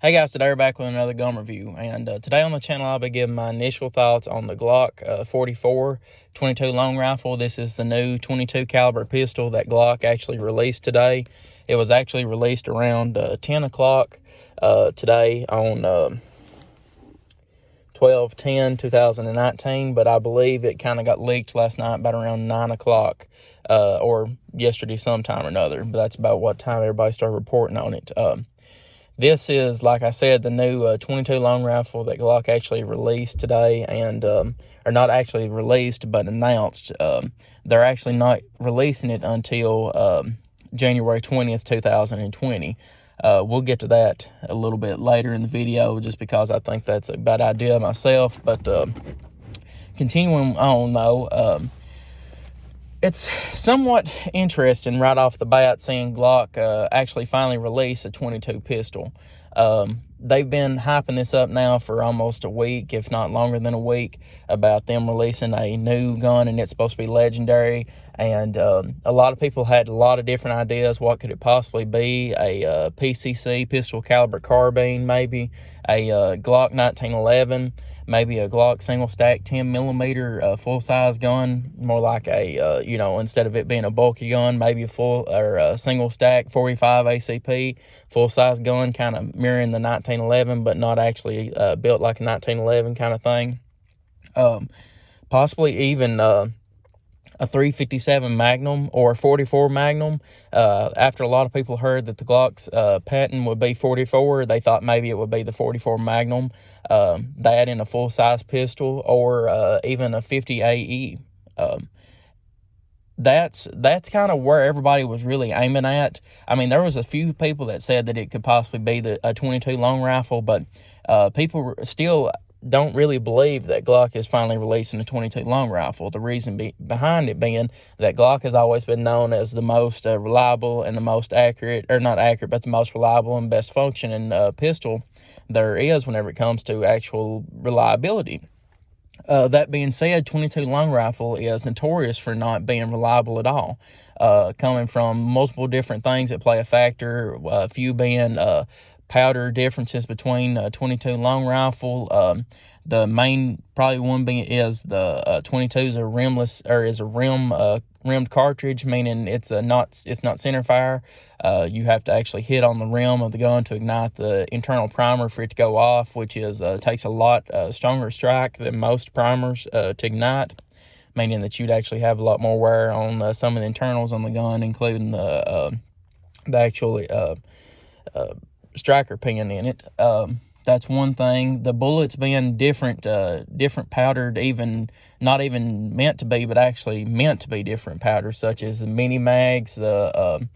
Hey guys, today we're back with another gun review, and today on the channel I'll be giving my initial thoughts on the Glock 44 22 long rifle. This is the new 22 caliber pistol that Glock actually released today. It was actually released around 10 o'clock today on 12/10/2019, but I believe it kind of got leaked last night about around 9 o'clock or yesterday sometime or another. But that's about what time everybody started reporting on it. This is, like I said, the new 22 long rifle that Glock actually released today, and or not actually released, but announced. They're actually not releasing it until January 20th, 2020. We'll get to that a little bit later in the video, just because I think that's a bad idea myself. But continuing on, though, it's somewhat interesting right off the bat seeing Glock actually finally release a 22 pistol. They've been hyping this up now for almost a week, if not longer than a week, about them releasing a new gun, and it's supposed to be legendary. And a lot of people had a lot of different ideas. What could it possibly be? A PCC, pistol caliber carbine, maybe a Glock 1911, maybe a Glock single stack 10mm full-size gun, more like a instead of it being a bulky gun, maybe a full or a single stack 45 ACP full-size gun, kind of mirroring the 1911, but not actually built like a 1911 kind of thing. Possibly even a 357 Magnum or 44 Magnum. After a lot of people heard that the Glock's patent would be 44, they thought maybe it would be the 44 Magnum. That in a full-size pistol, or even a 50 AE. That's kind of where everybody was really aiming at. I mean, there was a few people that said that it could possibly be a 22 long rifle, but people still don't really believe that Glock is finally releasing a 22 long rifle. The reason behind it being that Glock has always been known as the most reliable and the most accurate, or not accurate, but the most reliable and best functioning pistol there is whenever it comes to actual reliability. That being said, 22 long rifle is notorious for not being reliable at all, coming from multiple different things that play a factor, a few being powder differences between 22 long rifle. The main probably one being is the 22 is a rimless, or is a rimmed cartridge, meaning it's not center fire. You have to actually hit on the rim of the gun to ignite the internal primer for it to go off, which is takes a lot stronger strike than most primers to ignite, meaning that you'd actually have a lot more wear on some of the internals on the gun, including the actual striker pin in it. That's one thing. The bullets being different powdered, even not even meant to be, but actually meant to be different powders, such as the mini mags, the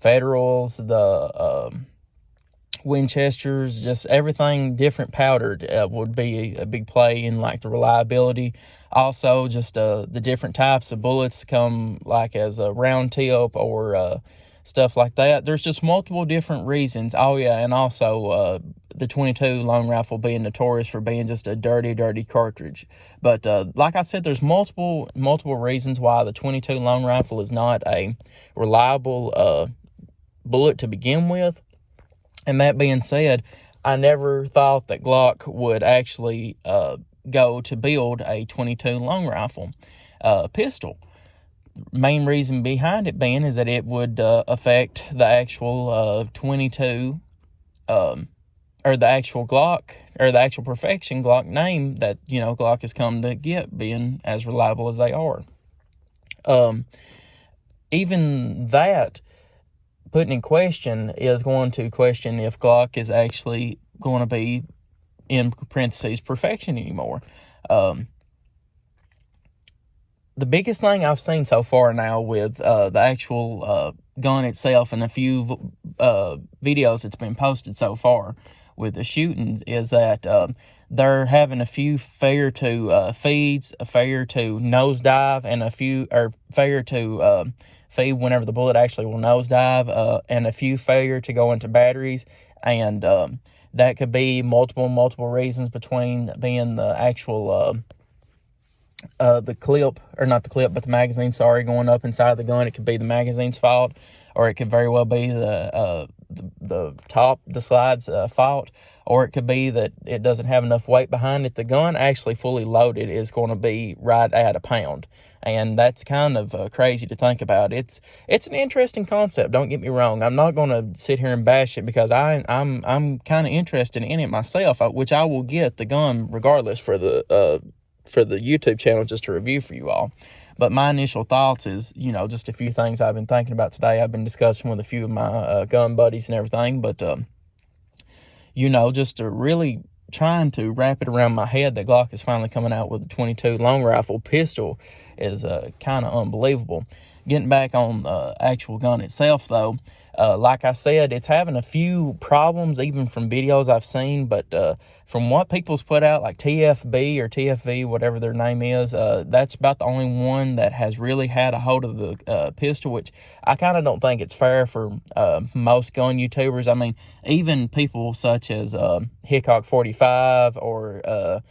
Federals, the Winchesters, just everything different powdered would be a big play in like the reliability. Also, just the different types of bullets come like as a round tip or stuff like that. There's just multiple different reasons. Oh yeah, and also the 22 long rifle being notorious for being just a dirty cartridge. But like I said, there's multiple reasons why the 22 long rifle is not a reliable bullet to begin with. And that being said, I never thought that Glock would actually go to build a 22 long rifle pistol. Main reason behind it being is that it would affect the actual 22 or the actual Glock, or the actual perfection Glock name that Glock has come to get, being as reliable as they are. Even that putting in question is going to question if Glock is actually going to be, in parentheses, perfection anymore. The biggest thing I've seen so far now with the actual gun itself, and a few videos that's been posted so far with the shooting, is that they're having a few failure to feeds, a failure to nosedive, and a few, or failure to feed whenever the bullet actually will nosedive, and a few failure to go into batteries. And that could be multiple reasons, between being the actual the clip, or not the clip, but the magazine, going up inside the gun. It could be the magazine's fault, or it could very well be the top, the slide's fault, or it could be that it doesn't have enough weight behind it. The gun actually fully loaded is going to be right at a pound. And that's kind of crazy to think about. It's an interesting concept. Don't get me wrong. I'm not going to sit here and bash it, because I'm kind of interested in it myself, which I will get the gun regardless for the YouTube channel, just to review for you all. But my initial thoughts is, just a few things I've been thinking about today. I've been discussing with a few of my gun buddies and everything, but just to really trying to wrap it around my head that Glock is finally coming out with a 22 long rifle pistol is kind of unbelievable. Getting back on the actual gun itself, though, like I said, it's having a few problems, even from videos I've seen, but from what people's put out, like TFB or TFV, whatever their name is, that's about the only one that has really had a hold of the pistol, which I kind of don't think it's fair for most gun YouTubers. I mean, even people such as Hickok45 or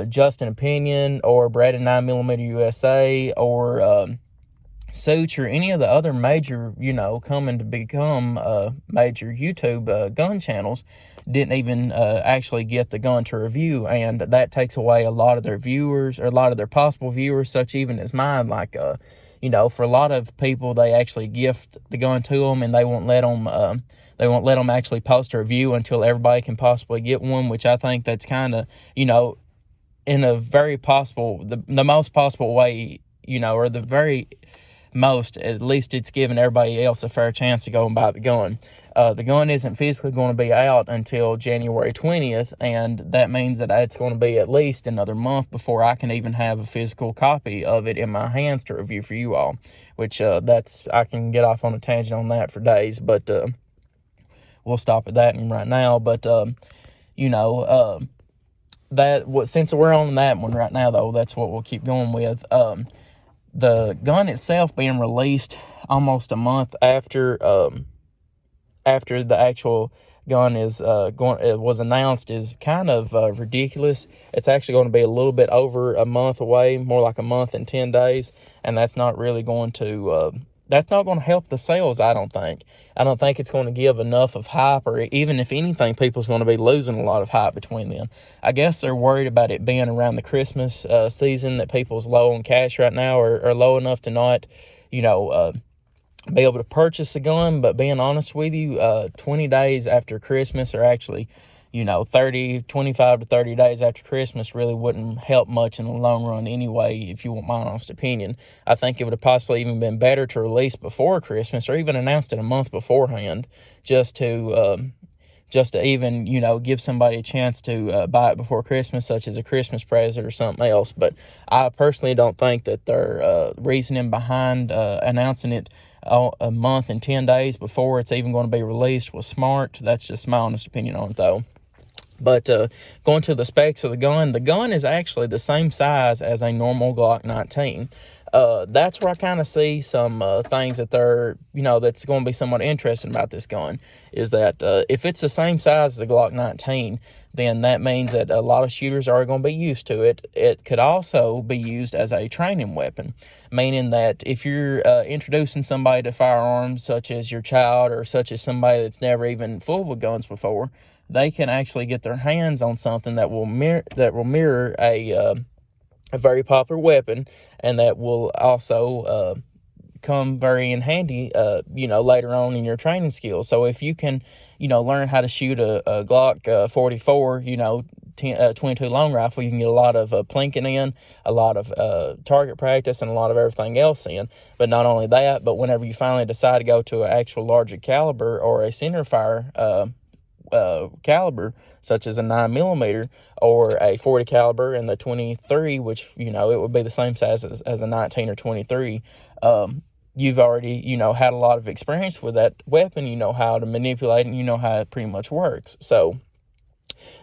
Justin Opinion or Brad and 9mm USA or Suits or any of the other major, coming to become major YouTube gun channels didn't even actually get the gun to review, and that takes away a lot of their viewers, or a lot of their possible viewers, such even as mine. Like, for a lot of people, they actually gift the gun to them, and they won't let them actually post a review until everybody can possibly get one, which I think that's kind of, in a very possible, the most possible way, or the very most, at least it's giving everybody else a fair chance to go and buy the gun. The gun isn't physically going to be out until January 20th, and that means that it's going to be at least another month before I can even have a physical copy of it in my hands to review for you all, which I can get off on a tangent on that for days, but we'll stop at that right now. But since we're on that one right now, though, that's what we'll keep going with. The gun itself being released almost a month after the actual gun was announced is kind of ridiculous. It's actually going to be a little bit over a month away, more like a month and 10 days, and that's not really going to help the sales, I don't think. I don't think it's going to give enough of hype, or even if anything, people's going to be losing a lot of hype between them. I guess they're worried about it being around the Christmas season, that people's low on cash right now, or low enough to not, be able to purchase a gun. But being honest with you, 20 days after Christmas, or actually 25 to 30 days after Christmas, really wouldn't help much in the long run anyway, if you want my honest opinion. I think it would have possibly even been better to release before Christmas, or even announced it a month beforehand, just to even, give somebody a chance to buy it before Christmas, such as a Christmas present or something else. But I personally don't think that their reasoning behind announcing it a month and 10 days before it's even going to be released was smart. That's just my honest opinion on it, though. But going to the specs of the gun is actually the same size as a normal Glock 19. That's where I kind of see some things that they're, that's going to be somewhat interesting about this gun, is that if it's the same size as the Glock 19, then that means that a lot of shooters are going to be used to it. It could also be used as a training weapon, meaning that if you're introducing somebody to firearms, such as your child, or such as somebody that's never even fooled with guns before, they can actually get their hands on something that will mirror a very popular weapon, and that will also come very in handy, later on in your training skills. So if you can, learn how to shoot a Glock 44, 22 long rifle, you can get a lot of plinking in, a lot of target practice, and a lot of everything else in. But not only that, but whenever you finally decide to go to an actual larger caliber, or a center fire caliber, such as a 9mm or a 40 caliber and the 23, which it would be the same size as a 19 or 23, you've already had a lot of experience with that weapon. You know how to manipulate it, and you know how it pretty much works. So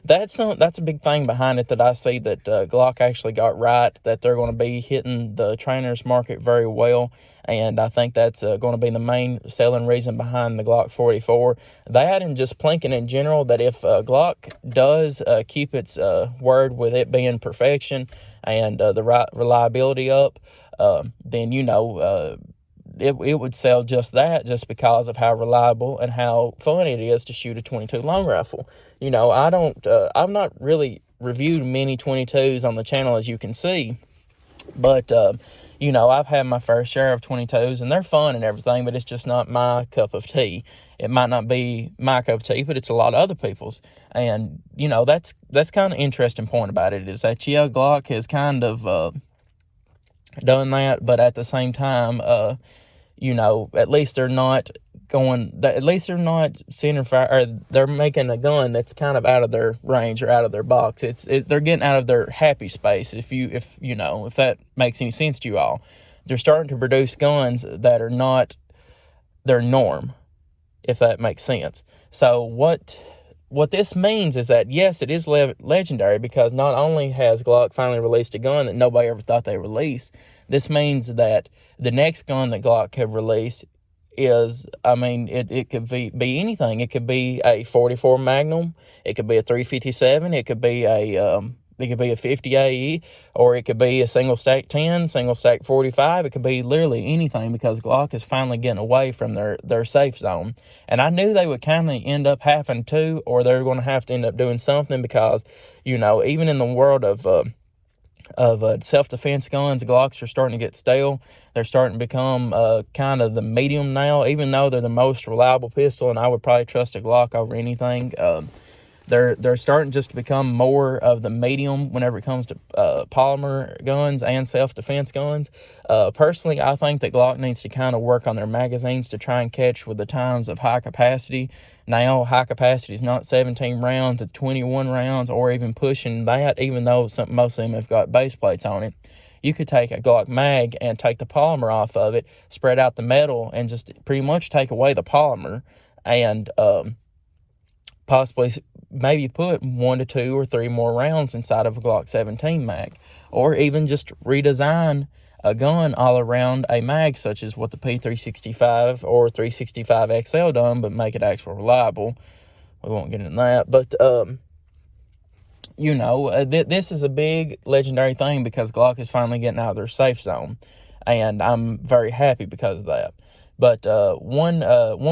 That's a big thing behind it that I see that Glock actually got right, that they're going to be hitting the trainers market very well, and I think that's going to be the main selling reason behind the Glock 44. That and just plinking in general, that if Glock does keep its word with it being perfection and the reliability up, then it would sell just that, just because of how reliable and how fun it is to shoot a 22 long rifle. I've not really reviewed many 22s on the channel, as you can see, but I've had my fair share of 22s, and they're fun and everything, but it's just not my cup of tea. It might not be my cup of tea, but it's a lot of other people's. And that's kind of interesting point about it, is that Glock has kind of done that, but at the same time, at least they're not center fire, or they're making a gun that's kind of out of their range or out of their box. They're getting out of their happy space, if that makes any sense to you all. They're starting to produce guns that are not their norm, if that makes sense. So what this means is that, yes, it is legendary, because not only has Glock finally released a gun that nobody ever thought they released, this means that the next gun that Glock could release is, it could be anything. It could be a 44 Magnum, it could be a 357, it could be a 50 AE, or it could be a single stack 10, single stack 45. It could be literally anything, because Glock is finally getting away from their safe zone. And I knew they would kind of end up having to, or they're going to have to end up doing something, because, even in the world of self-defense guns, Glocks are starting to get stale. They're starting to become kind of the medium now, even though they're the most reliable pistol, and I would probably trust a Glock over anything. They're starting just to become more of the medium whenever it comes to polymer guns and self-defense guns. Personally, I think that Glock needs to kind of work on their magazines to try and catch with the times of high capacity. Now, high capacity is not 17 rounds, it's 21 rounds, or even pushing that, even though most of them have got base plates on it. You could take a Glock mag and take the polymer off of it, spread out the metal, and just pretty much take away the polymer, and possibly maybe put 1 to 2 or 3 more rounds inside of a Glock 17 mag, or even just redesign a gun all around a mag, such as what the P365 or 365 XL done, but make it actually reliable. We won't get into that, but this is a big legendary thing, because Glock is finally getting out of their safe zone, and I'm very happy because of that. But one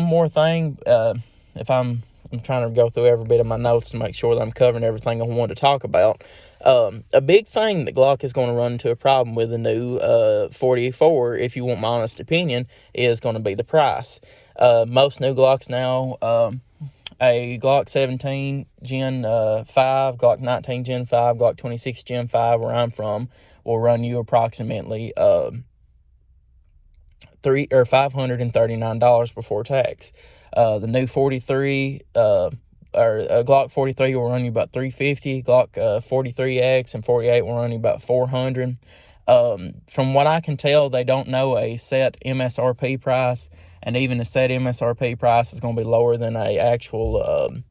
more thing, if I'm trying to go through every bit of my notes to make sure that I'm covering everything I want to talk about. A big thing that Glock is going to run into a problem with the new 44, if you want my honest opinion, is going to be the price. Most new Glocks now, a Glock 17 Gen 5, Glock 19 Gen 5, Glock 26 Gen 5, where I'm from, will run you approximately $539 before tax. The new 43, Glock 43 will run you about $350. Glock 43X and 48 will run you about $400. From what I can tell, they don't know a set MSRP price, and even a set MSRP price is going to be lower than a actual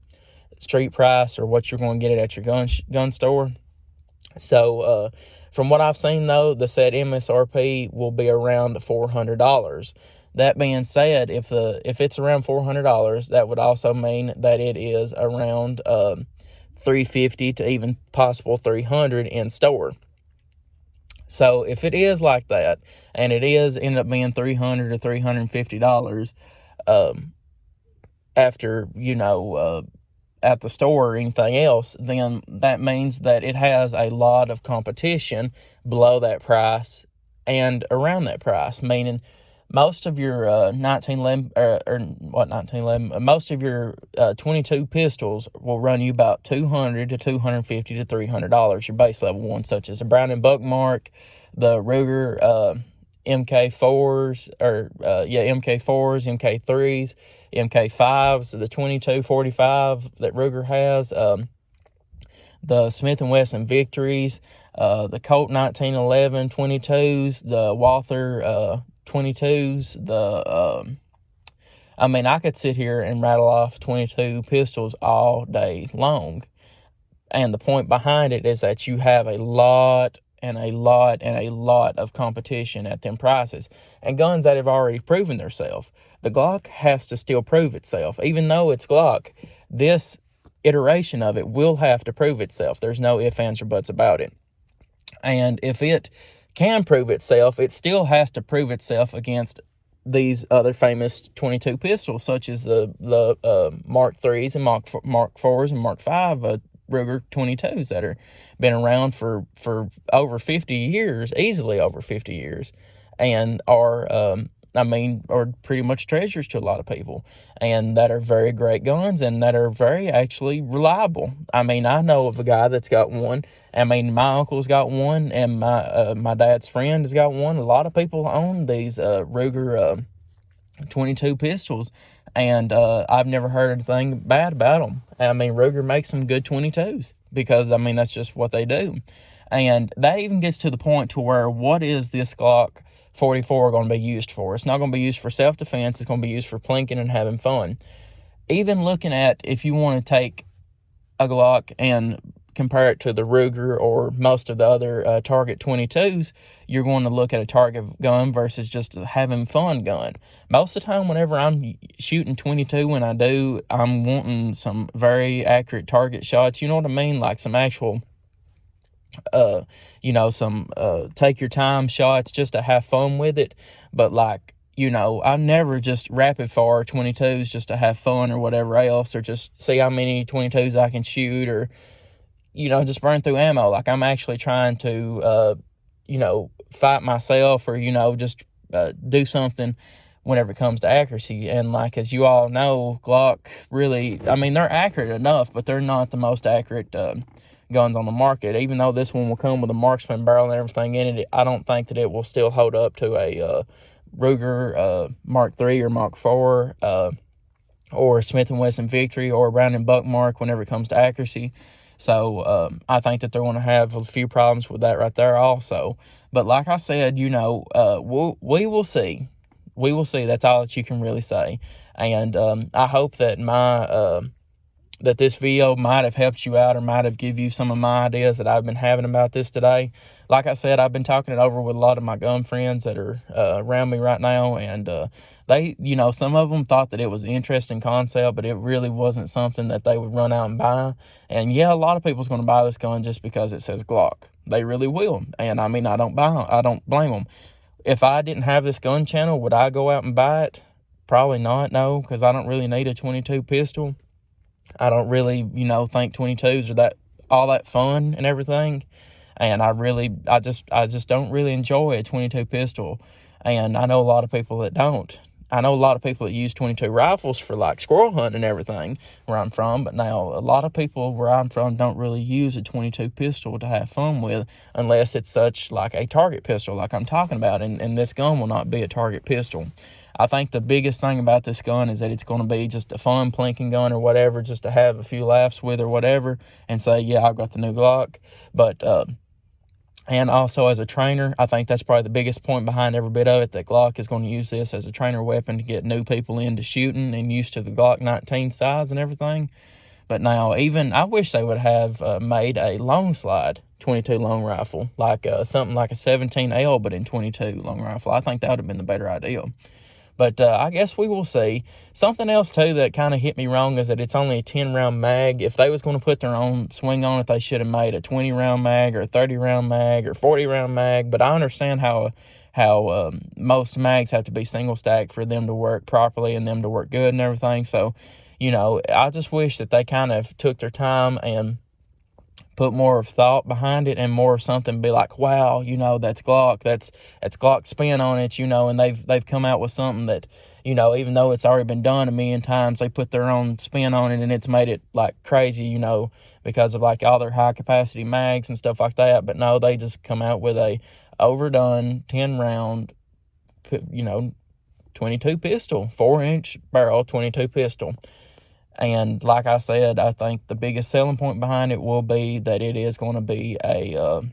street price, or what you're going to get it at your gun store. So from what I've seen, though, the set MSRP will be around $400. That being said, if it's around $400, that would also mean that it is around $350 to even possible $300 in store. So if it is like that, and it is end up being $300 to $350 after at the store or anything else, then that means that it has a lot of competition below that price and around that price, meaning most of your 1911, most of your 22 pistols will run you about $200 to $250 to $300, your base level ones, such as the Brown and Buckmark, the Ruger MK4s, MK4s, MK3s, MK5s, the 2245 that Ruger has, the Smith & Wesson Victories, the Colt 1911 22s, the Walther 22s, I could sit here and rattle off 22 pistols all day long. And the point behind it is that you have a lot and a lot and a lot of competition at them prices, and guns that have already proven themselves. The Glock has to still prove itself. Even though it's Glock, this iteration of it will have to prove itself. There's no ifs, ands, or buts about it. And if it can prove itself, it still has to prove itself against these other famous 22 pistols, such as the Mark 3s and Mark 4s and Mark 5 Ruger 22s that are been around for over 50 years, easily over 50 years, and are pretty much treasures to a lot of people, and that are very great guns and that are very actually reliable. I mean, I know of a guy that's got one. I mean, my uncle's got one, and my dad's friend has got one. A lot of people own these Ruger 22 pistols, and I've never heard anything bad about them. I mean, Ruger makes some good 22s because, I mean, that's just what they do. And that even gets to the point to where, what is this Glock 44 going to be used for? It's not going to be used for self-defense. It's going to be used for plinking and having fun. Even looking at, if you want to take a Glock and compare it to the Ruger or most of the other Target 22s, you're going to look at a target gun versus just a having fun gun. Most of the time, whenever I'm shooting 22, when I do, I'm wanting some very accurate target shots. You know what I mean? Like some actual some take your time shots just to have fun with it. But like, I never just rapid fire 22s just to have fun or whatever else, or just see how many 22s I can shoot, or, just burn through ammo. Like, I'm actually trying to, fight myself, or, just do something whenever it comes to accuracy. And like, as you all know, Glock really, I mean, they're accurate enough, but they're not the most accurate guns on the market. Even though this one will come with a marksman barrel and everything in it, I don't think that it will still hold up to a Ruger Mark 3 or Mark 4 or Smith & Wesson Victory or Brown & Buck Mark whenever it comes to accuracy. So I think that they're going to have a few problems with that right there also. But like I said, we will see. We will see. That's all that you can really say. And I hope that that this video might have helped you out, or might have give you some of my ideas that I've been having about this today. Like I said, I've been talking it over with a lot of my gun friends that are around me right now, and they, some of them thought that it was an interesting concept, but it really wasn't something that they would run out and buy. And yeah, a lot of people's going to buy this gun just because it says Glock. They really will. And I mean, I don't blame them. If I didn't have this gun channel, would I go out and buy it? Probably not, no, because I don't really need a 22 pistol. I don't really, think 22s are all that fun and everything. And I just don't really enjoy a 22 pistol. And I know a lot of people that don't. I know a lot of people that use 22 rifles for like squirrel hunting and everything where I'm from. But now a lot of people where I'm from don't really use a 22 pistol to have fun with, unless it's such like a target pistol like I'm talking about. And this gun will not be a target pistol. I think the biggest thing about this gun is that it's going to be just a fun plinking gun or whatever, just to have a few laughs with or whatever, and say, yeah, I've got the new Glock. But, and also as a trainer, I think that's probably the biggest point behind every bit of it, that Glock is going to use this as a trainer weapon to get new people into shooting and used to the Glock 19 size and everything. But now, even, I wish they would have made a long slide 22 long rifle, like something like a 17L, but in 22 long rifle. I think that would have been the better idea. But I guess we will see. Something else, too, that kind of hit me wrong is that it's only a 10-round mag. If they was going to put their own swing on it, they should have made a 20-round mag or a 30-round mag or 40-round mag. But I understand how most mags have to be single stack for them to work properly and them to work good and everything. So, I just wish that they kind of took their time and put more of thought behind it, and more of something, be like, wow, that's Glock, that's Glock spin on it, and they've come out with something that, even though it's already been done a million times, they put their own spin on it, and it's made it like crazy, because of like all their high capacity mags and stuff like that. But no, they just come out with a overdone 10-round, 22 pistol, 4-inch barrel 22 pistol. And like I said, I think the biggest selling point behind it will be that it is going to be a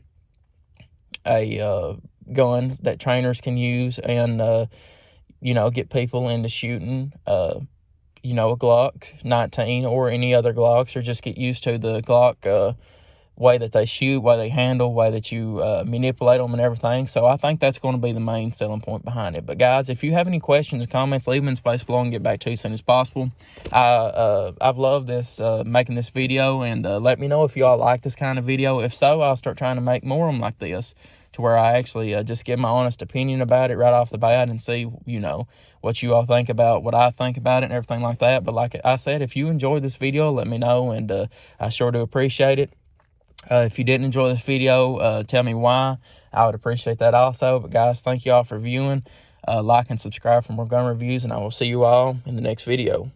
gun that trainers can use and, get people into shooting you know, a Glock 19 or any other Glocks, or just get used to the Glock way that they shoot, way they handle, way that you manipulate them and everything. So I think that's going to be the main selling point behind it. But guys, if you have any questions or comments, leave them in space below and get back to you as soon as possible. I've loved this, making this video, and let me know if y'all like this kind of video. If so, I'll start trying to make more of them like this, to where I actually just give my honest opinion about it right off the bat and see, you know, what you all think about what I think about it and everything like that. But like I said, if you enjoyed this video, let me know, and I sure do appreciate it. If you didn't enjoy this video, tell me why. I would appreciate that also. But guys, thank you all for viewing. Like and subscribe for more gun reviews, and I will see you all in the next video.